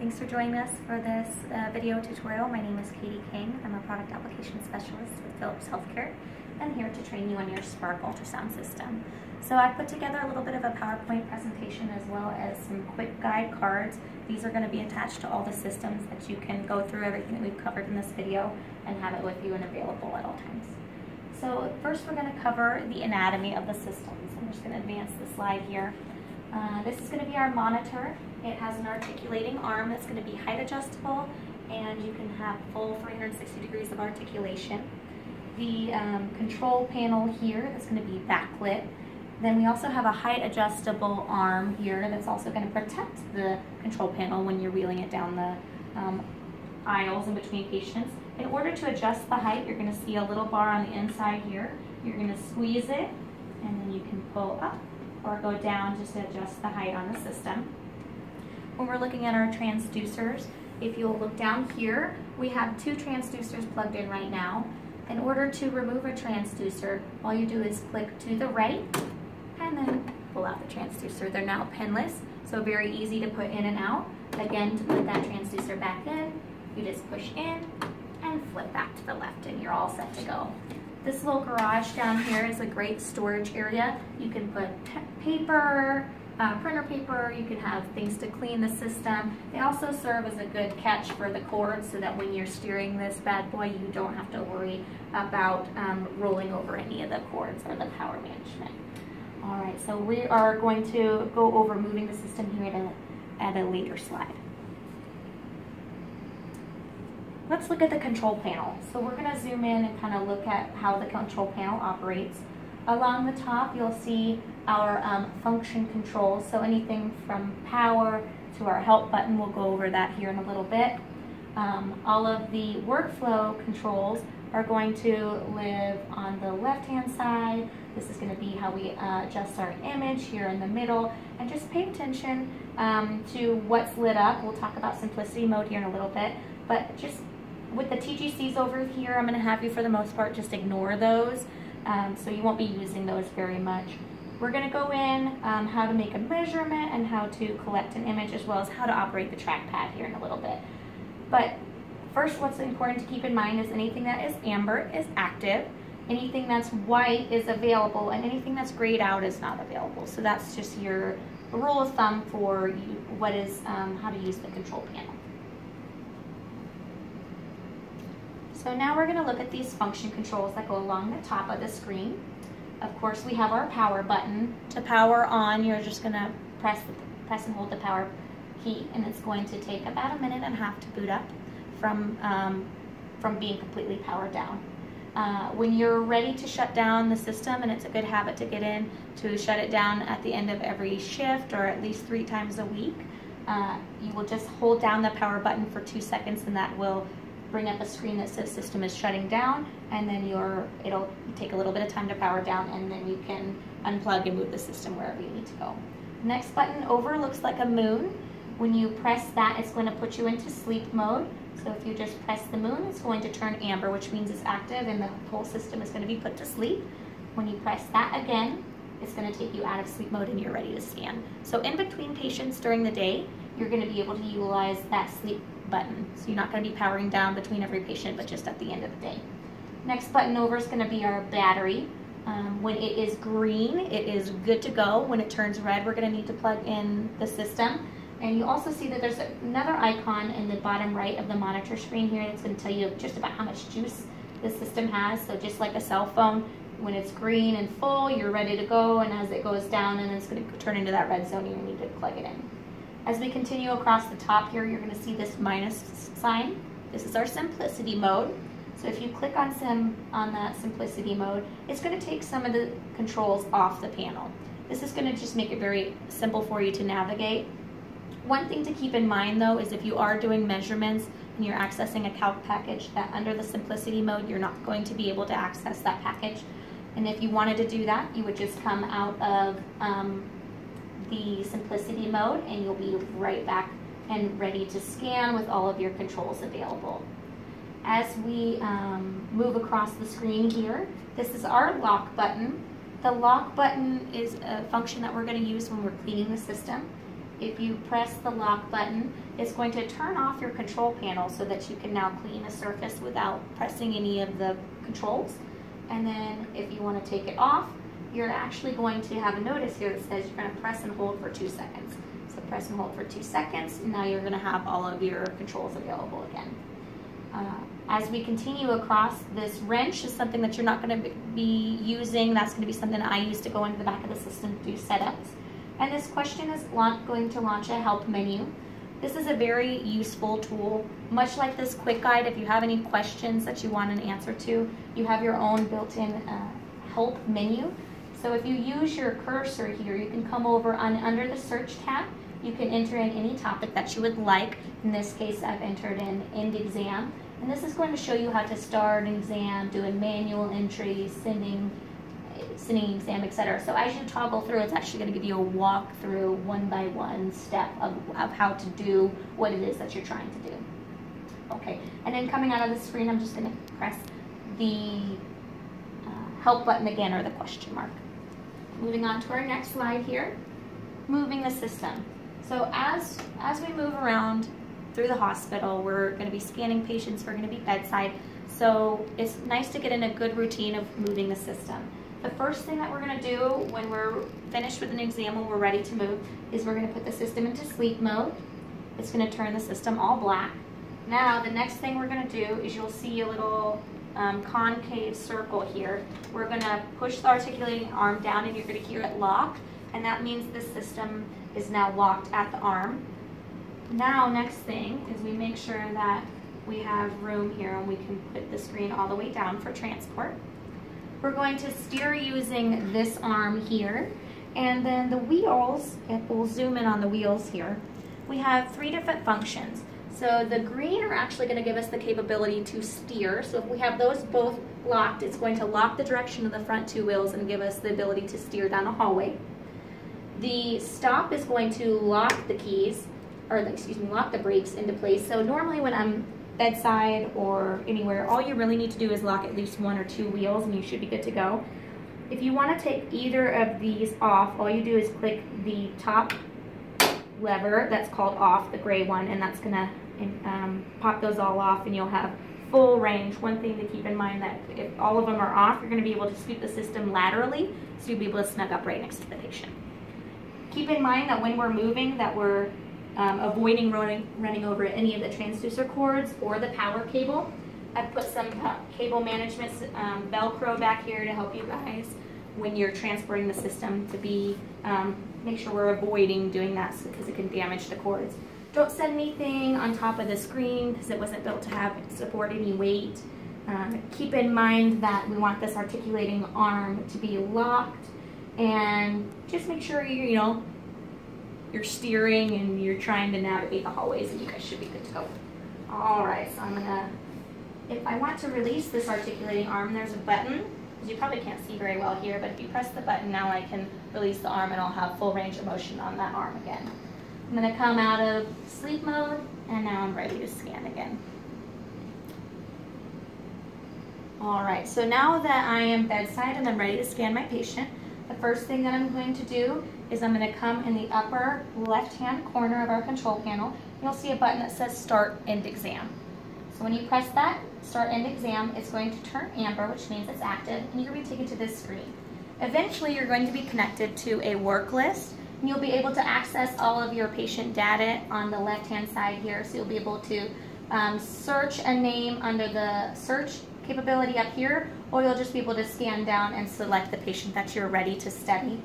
Thanks for joining us for this video tutorial. My name is Katie King. I'm a product application specialist with Philips Healthcare and here to train you on your Spark ultrasound system. So I put together a little bit of a PowerPoint presentation as well as some quick guide cards. These are going to be attached to all the systems that you can go through everything that we've covered in this video and have it with you and available at all times. So first we're going to cover the anatomy of the systems. I'm just going to advance the slide here. This is going to be our monitor. It has an articulating arm that's going to be height adjustable, and you can have full 360 degrees of articulation. The control panel here that's going to be backlit. Then we also have a height adjustable arm here that's also going to protect the control panel when you're wheeling it down the aisles in between patients. In order to adjust the height, you're going to see a little bar on the inside here. You're going to squeeze it, and then you can pull up or go down just to adjust the height on the system. When we're looking at our transducers, if you'll look down here, we have two transducers plugged in right now. In order to remove a transducer, all you do is click to the right and then pull out the transducer. They're now pinless, so very easy to put in and out. Again, to put that transducer back in, you just push in and flip back to the left and you're all set to go. This little garage down here is a great storage area. You can put paper, printer paper, you can have things to clean the system. They also serve as a good catch for the cords so that when you're steering this bad boy, you don't have to worry about rolling over any of the cords or the power management. All right, so we are going to go over moving the system here at a later slide. Let's look at the control panel. So we're going to zoom in and kind of look at how the control panel operates. Along the top, you'll see our function controls. So anything from power to our help button, we'll go over that here in a little bit. All of the workflow controls are going to live on the left-hand side. This is going to be how we adjust our image here in the middle. And just pay attention to what's lit up. We'll talk about simplicity mode here in a little bit. But just with the TGCs over here, I'm going to have you, for the most part, just ignore those. So you won't be using those very much. We're going to go in how to make a measurement and how to collect an image, as well as how to operate the trackpad here in a little bit. But first, what's important to keep in mind is anything that is amber is active, anything that's white is available, and anything that's grayed out is not available. So that's just your rule of thumb for what is how to use the control panel. So now we're going to look at these function controls that go along the top of the screen. Of course, we have our power button. To power on, you're just going to press and hold the power key, and it's going to take about 1.5 minutes to boot up from being completely powered down. When you're ready to shut down the system, and it's a good habit to get in to shut it down at the end of every shift or at least 3 times a week, you will just hold down the power button for 2 seconds, and that will bring up a screen that says system is shutting down, and then it'll take a little bit of time to power down, and then you can unplug and move the system wherever you need to go. Next button over looks like a moon. When you press that, it's going to put you into sleep mode. So if you just press the moon, it's going to turn amber, which means it's active and the whole system is going to be put to sleep. When you press that again, it's going to take you out of sleep mode and you're ready to scan. So in between patients during the day, you're going to be able to utilize that sleep button. So you're not going to be powering down between every patient, but just at the end of the day. Next button over is going to be our battery. When it is green, it is good to go. When it turns red, we're going to need to plug in the system. And you also see that there's another icon in the bottom right of the monitor screen here that's going to tell you just about how much juice the system has. So just like a cell phone, when it's green and full, you're ready to go, and as it goes down, and it's going to turn into that red zone, you need to plug it in. As we continue across the top here, you're going to see this minus sign. This is our simplicity mode. So if you click on that simplicity mode, it's going to take some of the controls off the panel. This is going to just make it very simple for you to navigate. One thing to keep in mind, though, is if you are doing measurements and you're accessing a calc package, that under the simplicity mode, you're not going to be able to access that package. And if you wanted to do that, you would just come out of the simplicity mode and you'll be right back and ready to scan with all of your controls available. As we move across the screen here, this is our lock button. The lock button is a function that we're going to use when we're cleaning the system. if you press the lock button, it's going to turn off your control panel so that you can now clean a surface without pressing any of the controls. And then if you want to take it off, you're actually going to have a notice here that says you're going to press and hold for 2 seconds. So press and hold for 2 seconds, and now you're going to have all of your controls available again. As we continue across, this wrench is something that you're not going to be using. That's going to be something that I use to go into the back of the system to do setups. And this question is going to launch a help menu. This is a very useful tool. Much like this quick guide, if you have any questions that you want an answer to, you have your own built-in help menu. So if you use your cursor here, you can come over under the search tab. You can enter in any topic that you would like. In this case, I've entered in end exam. And this is going to show you how to start an exam, doing manual entries, sending exam, etc. So as you toggle through, it's actually going to give you a walkthrough, one-by-one step of how to do what it is that you're trying to do. Okay, and then coming out of the screen, I'm just going to press the help button again, or the question mark. Moving on to our next slide here, moving the system. So as we move around through the hospital, we're going to be scanning patients, we're going to be bedside, so it's nice to get in a good routine of moving the system. The first thing that we're going to do when we're finished with an exam, when we're ready to move, is we're going to put the system into sleep mode. It's going to turn the system all black. Now the next thing we're going to do is you'll see a little concave circle here. We're going to push the articulating arm down and you're going to hear it lock, and that means the system is now locked at the arm. Now next thing is we make sure that we have room here and we can put the screen all the way down for transport. We're going to steer using this arm here, and then the wheels, and we'll zoom in on the wheels here. We have 3 different functions. So the green are actually going to give us the capability to steer. So if we have those both locked, it's going to lock the direction of the front 2 wheels and give us the ability to steer down a hallway. The stop is going to lock the keys, or excuse me, lock the brakes into place. So normally when I'm bedside or anywhere, all you really need to do is lock at least 1 or 2 wheels and you should be good to go. If you want to take either of these off, all you do is click the top lever that's called off, the gray one, and that's going to pop those all off and you'll have full range. One thing to keep in mind, that if all of them are off, you're going to be able to scoot the system laterally, so you'll be able to snug up right next to the patient. Keep in mind that when we're moving, that we're avoiding running over any of the transducer cords or the power cable. I've put some cable management Velcro back here to help you guys when you're transporting the system to be make sure we're avoiding doing that because it can damage the cords. Don't set anything on top of the screen because it wasn't built to support any weight. Keep in mind that we want this articulating arm to be locked, and just make sure you're steering and you're trying to navigate the hallways, and you guys should be good to go. All right, so I'm gonna, if I want to release this articulating arm, there's a button. You probably can't see very well here, but if you press the button now, I can release the arm and I'll have full range of motion on that arm again. I'm gonna come out of sleep mode, and now I'm ready to scan again. All right, so now that I am bedside and I'm ready to scan my patient, the first thing that I'm going to do is I'm going to come in the upper left-hand corner of our control panel. You'll see a button that says Start End Exam. So when you press that, Start End Exam, it's going to turn amber, which means it's active, and you're going to be taken to this screen. Eventually, you're going to be connected to a work list, and you'll be able to access all of your patient data on the left-hand side here. So you'll be able to search a name under the search capability up here, or you'll just be able to scan down and select the patient that you're ready to study.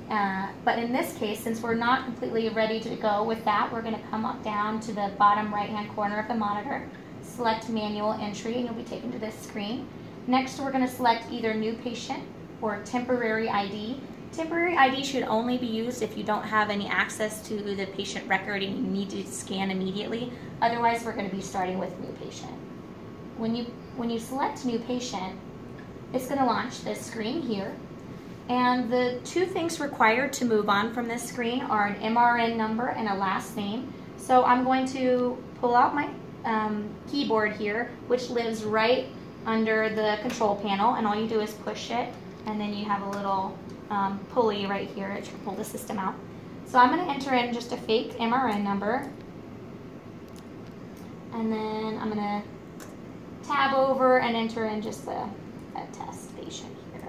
But in this case, since we're not completely ready to go with that, we're going to come up down to the bottom right-hand corner of the monitor, select manual entry, and you'll be taken to this screen. Next, we're going to select either new patient or temporary ID. Temporary ID should only be used if you don't have any access to the patient record and you need to scan immediately. Otherwise, we're going to be starting with new patient. When you select new patient, it's going to launch this screen here. And the 2 things required to move on from this screen are an MRN number and a last name. So I'm going to pull out my keyboard here, which lives right under the control panel, and all you do is push it, and then you have a little pulley right here to pull the system out. So I'm going to enter in just a fake MRN number, and then I'm going to tab over and enter in just a test patient here.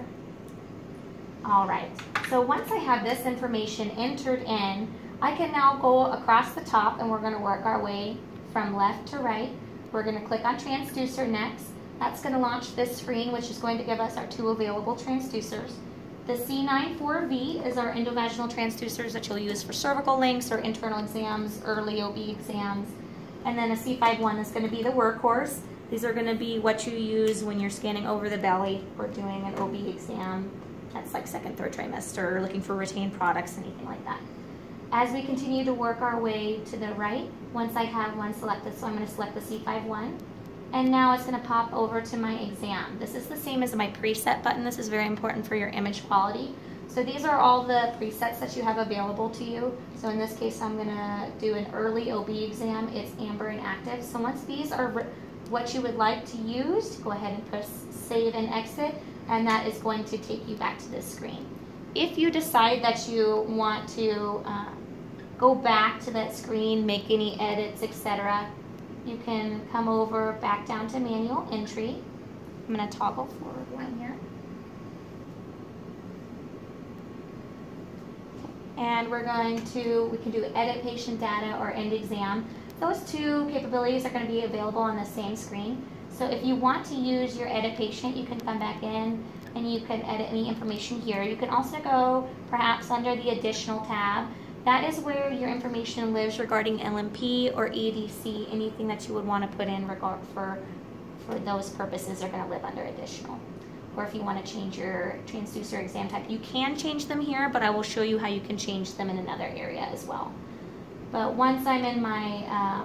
All right, so once I have this information entered in, I can now go across the top and we're going to work our way from left to right. We're going to click on transducer next. That's going to launch this screen, which is going to give us our 2 available transducers. The C94V is our endovaginal transducers that you'll use for cervical links or internal exams, early OB exams. And then a C51 is going to be the workhorse. These are going to be what you use when you're scanning over the belly or doing an OB exam. That's like second, third trimester, or looking for retained products, anything like that. As we continue to work our way to the right, once I have one selected, so I'm going to select the C51. And now it's going to pop over to my exam. This is the same as my preset button. This is very important for your image quality. So these are all the presets that you have available to you. So in this case, I'm going to do an early OB exam. It's amber and active. So once these are what you would like to use, go ahead and press save and exit, and that is going to take you back to this screen. If you decide that you want to go back to that screen, make any edits, etc., you can come over back down to manual entry. I'm going to toggle forward one here. And we're going to, we can do edit patient data or end exam. Those two capabilities are going to be available on the same screen. So if you want to use your edit patient, you can come back in and you can edit any information here. You can also go perhaps under the additional tab. That is where your information lives regarding LMP or EDC, anything that you would want to put in regard for those purposes are going to live under additional. Or if you want to change your transducer exam type, you can change them here, but I will show you how you can change them in another area as well. But once I'm in my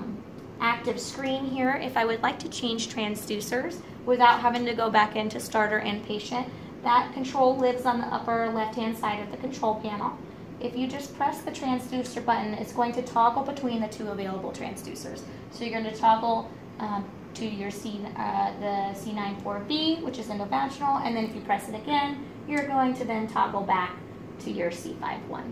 active screen here, if I would like to change transducers without having to go back into starter and patient, that control lives on the upper left-hand side of the control panel. If you just press the transducer button, it's going to toggle between the 2 available transducers. So you're going to toggle to your the C94V, which is endovaginal, and then if you press it again, you're going to then toggle back to your C51.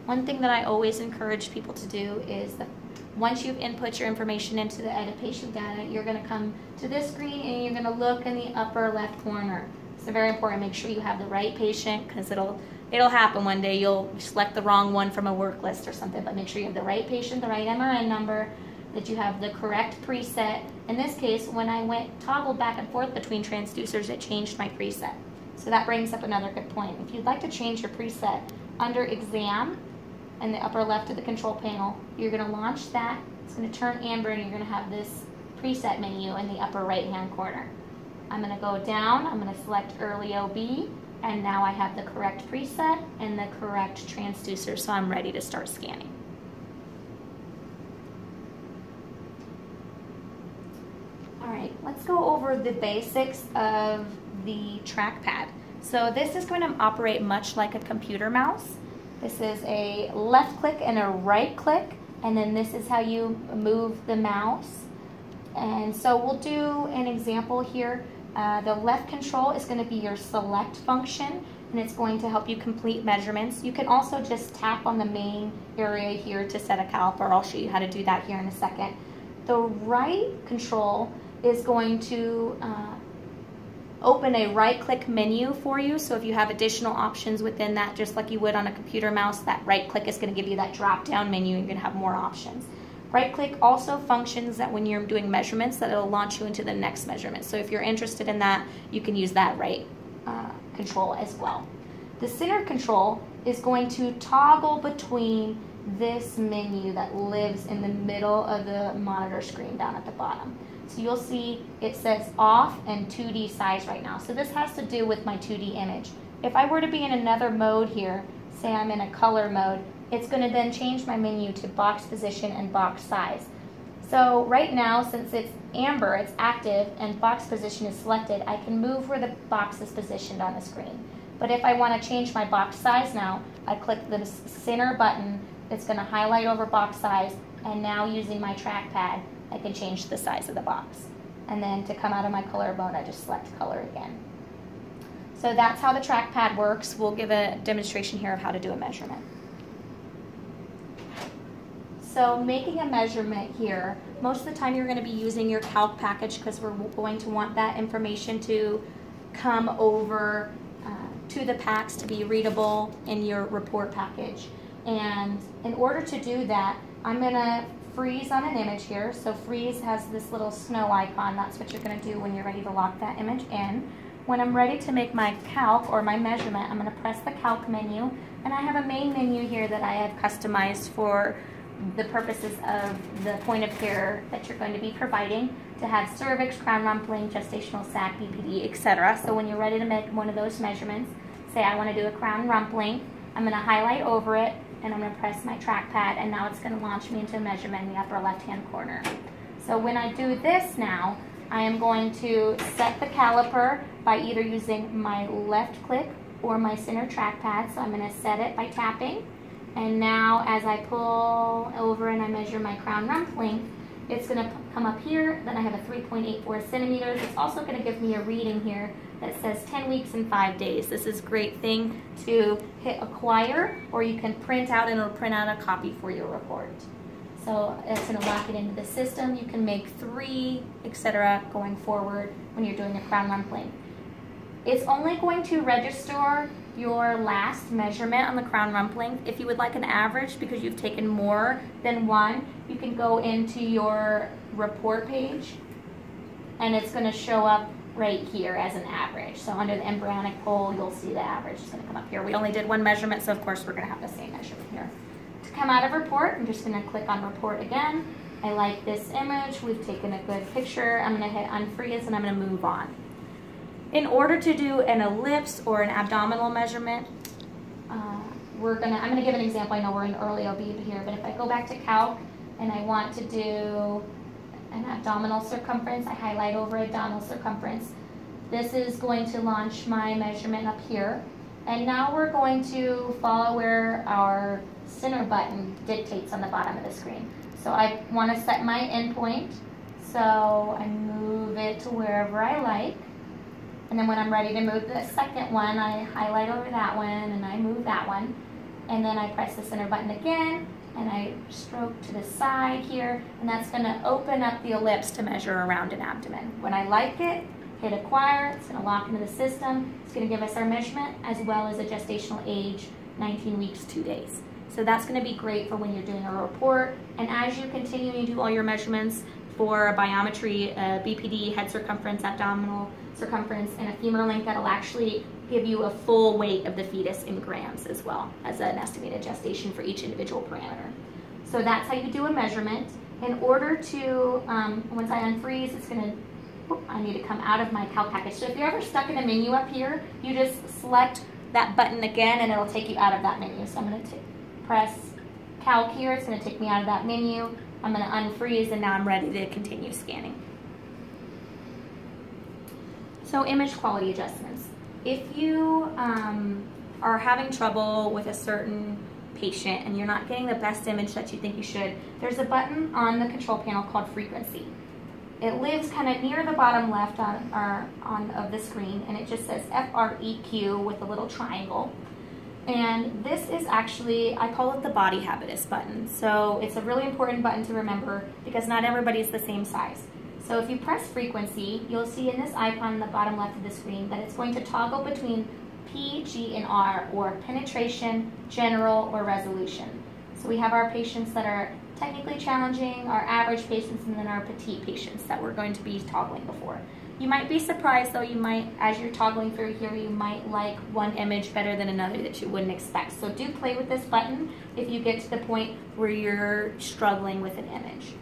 One thing that I always encourage people to do is that once you've input your information into the edit patient data, you're going to come to this screen and you're going to look in the upper left corner. So very important, make sure you have the right patient, because it'll happen one day. You'll select the wrong one from a work list or something, but make sure you have the right patient, the right MRN number, that you have the correct preset. In this case, when I toggled back and forth between transducers, it changed my preset. So that brings up another good point. If you'd like to change your preset under exam in the upper left of the control panel, you're going to launch that. It's going to turn amber and you're going to have this preset menu in the upper right hand corner. I'm going to go down, I'm going to select early OB, and now I have the correct preset and the correct transducer, so I'm ready to start scanning. All right, let's go over the basics of the trackpad. So this is going to operate much like a computer mouse. This is a left click and a right click, and then this is how you move the mouse. And so we'll do an example here. The left control is going to be your select function, and it's going to help you complete measurements. You can also just tap on the main area here to set a caliper. I'll show you how to do that here in a second. The right control is going to open a right-click menu for you. So if you have additional options within that, just like you would on a computer mouse, that right-click is going to give you that drop-down menu. You're going to have more options. Right-click also functions that when you're doing measurements, that it'll launch you into the next measurement. So if you're interested in that, you can use that right control as well. The center control is going to toggle between this menu that lives in the middle of the monitor screen down at the bottom. So you'll see it says off and 2D size right now. So this has to do with my 2D image. If I were to be in another mode here, say I'm in a color mode, it's going to then change my menu to box position and box size. So right now, since it's amber, it's active, and box position is selected, I can move where the box is positioned on the screen. But if I want to change my box size now, I click the center button. It's going to highlight over box size, and now using my trackpad, I can change the size of the box. And then to come out of my color mode, I just select color again. So that's how the trackpad works. We'll give a demonstration here of how to do a measurement. So making a measurement here, most of the time you're going to be using your calc package because we're going to want that information to come over to the PACS to be readable in your report package. And in order to do that, I'm going to freeze on an image here. So freeze has this little snow icon. That's what you're going to do when you're ready to lock that image in. When I'm ready to make my calc or my measurement, I'm going to press the calc menu, and I have a main menu here that I have customized for the purposes of the point of care that you're going to be providing, to have cervix, crown rumpling, gestational sac, BPD, etc. So when you're ready to make one of those measurements, say I want to do a crown rumpling, I'm going to highlight over it and I'm going to press my trackpad, and now it's going to launch me into a measurement in the upper left hand corner. So when I do this now, I am going to set the caliper by either using my left click or my center trackpad. So I'm going to set it by tapping. And now as I pull over and I measure my crown rumpling, it's going to come up here. Then I have a 3.84 centimeters. It's also going to give me a reading here that says 10 weeks and 5 days. This is a great thing to hit acquire, or you can print out and it'll print out a copy for your report. So it's going to lock it into the system. You can make 3, etc. going forward when you're doing a crown rumpling. It's only going to register your last measurement on the crown rumpling. If you would like an average because you've taken more than one, you can go into your report page and it's going to show up right here as an average. So under the embryonic pole, you'll see the average is going to come up here. We only did one measurement, so of course we're going to have the same measurement here. To come out of report, I'm just going to click on report again. I like this image. We've taken a good picture. I'm going to hit unfreeze and I'm going to move on. In order to do an ellipse or an abdominal measurement, I'm going to give an example. I know we're in early OB here, but if I go back to calc and I want to do an abdominal circumference, I highlight over abdominal circumference. This is going to launch my measurement up here. And now we're going to follow where our center button dictates on the bottom of the screen. So I want to set my endpoint. So I move it to wherever I like. And then when I'm ready to move the second one, I highlight over that one and I move that one. And then I press the center button again and I stroke to the side here, and that's going to open up the ellipse to measure around an abdomen. When I like it, hit acquire, it's going to lock into the system. It's going to give us our measurement as well as a gestational age, 19 weeks, 2 days. So that's going to be great for when you're doing a report. And as you continue to do all your measurements for a biometry, BPD, head circumference, abdominal circumference, and a femur length, that'll actually give you a full weight of the fetus in grams as well as an estimated gestation for each individual parameter. So that's how you do a measurement. In order to, once I unfreeze, it's going to, I need to come out of my calc package. So if you're ever stuck in a menu up here, you just select that button again and it'll take you out of that menu. So I'm going to press calc here. It's going to take me out of that menu. I'm going to unfreeze and now I'm ready to continue scanning. So image quality adjustments. If you are having trouble with a certain patient and you're not getting the best image that you think you should, there's a button on the control panel called frequency. It lives kind of near the bottom left of the screen, and it just says FREQ with a little triangle. And this is actually, I call it the body habitus button. So it's a really important button to remember because not everybody is the same size. So if you press frequency, you'll see in this icon in the bottom left of the screen that it's going to toggle between P, G, and R, or penetration, general, or resolution. So we have our patients that are technically challenging, our average patients, and then our petite patients that we're going to be toggling before. You might be surprised though, you might, as you're toggling through here, you might like one image better than another that you wouldn't expect. So do play with this button if you get to the point where you're struggling with an image.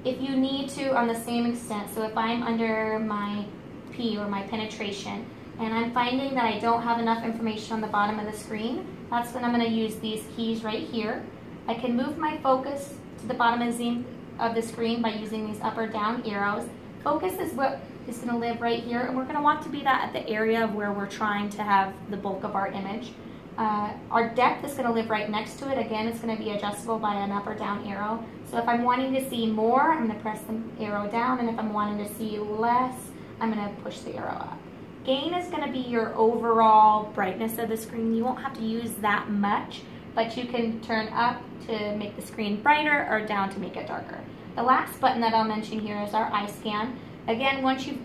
If you need to, on the same extent, so if I'm under my P or my penetration and I'm finding that I don't have enough information on the bottom of the screen, that's when I'm going to use these keys right here. I can move my focus to the bottom of the screen by using these up or down arrows. Focus is what is going to live right here, and we're going to want to be that at the area of where we're trying to have the bulk of our image. Our depth is going to live right next to it. Again, it's going to be adjustable by an up or down arrow. So if I'm wanting to see more, I'm going to press the arrow down, and if I'm wanting to see less, I'm going to push the arrow up. Gain is going to be your overall brightness of the screen. You won't have to use that much but you can turn up to make the screen brighter or down to make it darker. The last button that I'll mention here is our eye scan. Again, once you've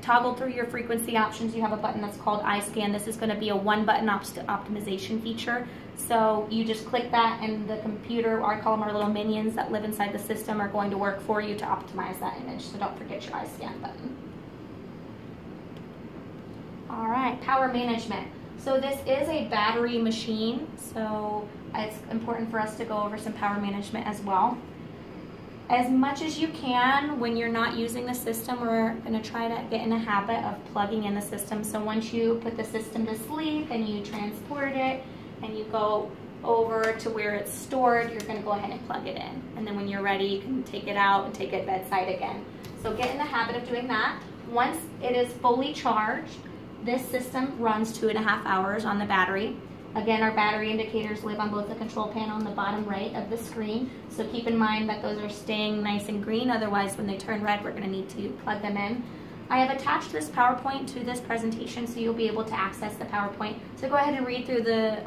toggled through your frequency options, you have a button that's called eye scan. This is going to be a one-button optimization feature. So you just click that and the computer, or I call them our little minions that live inside the system, are going to work for you to optimize that image. So don't forget your eye scan button. All right, power management. So this is a battery machine, so it's important for us to go over some power management as well. As much as you can, when you're not using the system, we're going to try to get in a habit of plugging in the system. So once you put the system to sleep and you transport it and you go over to where it's stored, you're going to go ahead and plug it in. And then when you're ready, you can take it out and take it bedside again. So get in the habit of doing that. Once it is fully charged, this system runs 2.5 hours on the battery. Again, our battery indicators live on both the control panel and the bottom right of the screen. So keep in mind that those are staying nice and green. Otherwise, when they turn red, we're going to need to plug them in. I have attached this PowerPoint to this presentation, so you'll be able to access the PowerPoint. So go ahead and read through the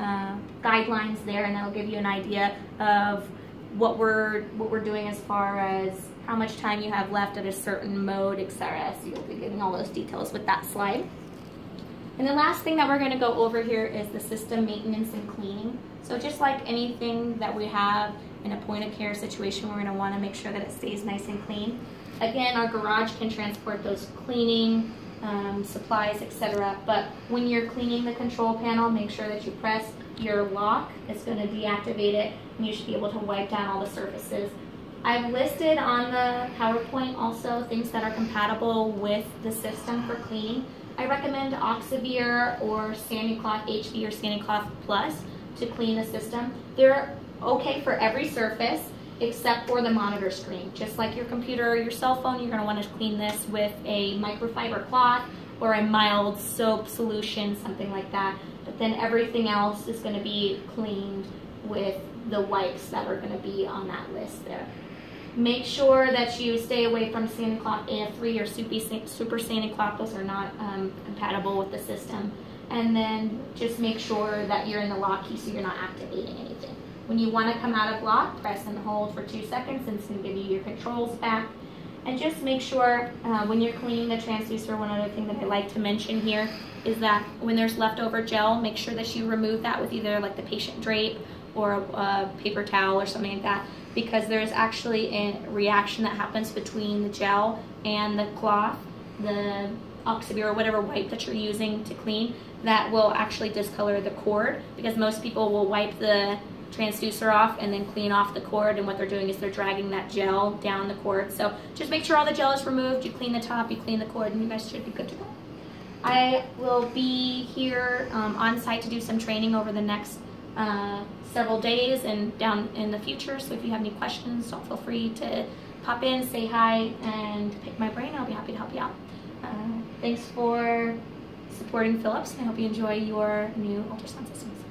guidelines there, and that'll give you an idea of what we're doing as far as how much time you have left at a certain mode, etc. So you'll be getting all those details with that slide. And the last thing that we're going to go over here is the system maintenance and cleaning. So just like anything that we have in a point of care situation, we're going to want to make sure that it stays nice and clean. Again, our garage can transport those cleaning supplies, etc. But when you're cleaning the control panel, make sure that you press your lock. It's going to deactivate it, and you should be able to wipe down all the surfaces. I've listed on the PowerPoint also things that are compatible with the system for cleaning. I recommend Oxivir or Sanicloth HV or Sanicloth Plus to clean the system. They're okay for every surface except for the monitor screen. Just like your computer or your cell phone, you're going to want to clean this with a microfiber cloth or a mild soap solution, something like that. But then everything else is going to be cleaned with the wipes that are going to be on that list there. Make sure that you stay away from Sanicloth AF3 or Super Sanicloth. Those are not compatible with the system. And then just make sure that you're in the lock key so you're not activating anything. When you want to come out of lock, press and hold for 2 seconds, and it's going to give you your controls back. And just make sure when you're cleaning the transducer, one other thing that I like to mention here is that when there's leftover gel, make sure that you remove that with either like the patient drape or a paper towel or something like that, because there's actually a reaction that happens between the gel and the cloth, the Oxivir or whatever wipe that you're using to clean, that will actually discolor the cord, because most people will wipe the transducer off and then clean off the cord, and what they're doing is they're dragging that gel down the cord. So just make sure all the gel is removed, you clean the top, you clean the cord, and you guys should be good to go. I will be here on site to do some training over the next several days and down in the future, so if you have any questions, don't feel free to pop in, say hi, and pick my brain. I'll be happy to help you out. Thanks for supporting Philips, and I hope you enjoy your new ultrasound systems.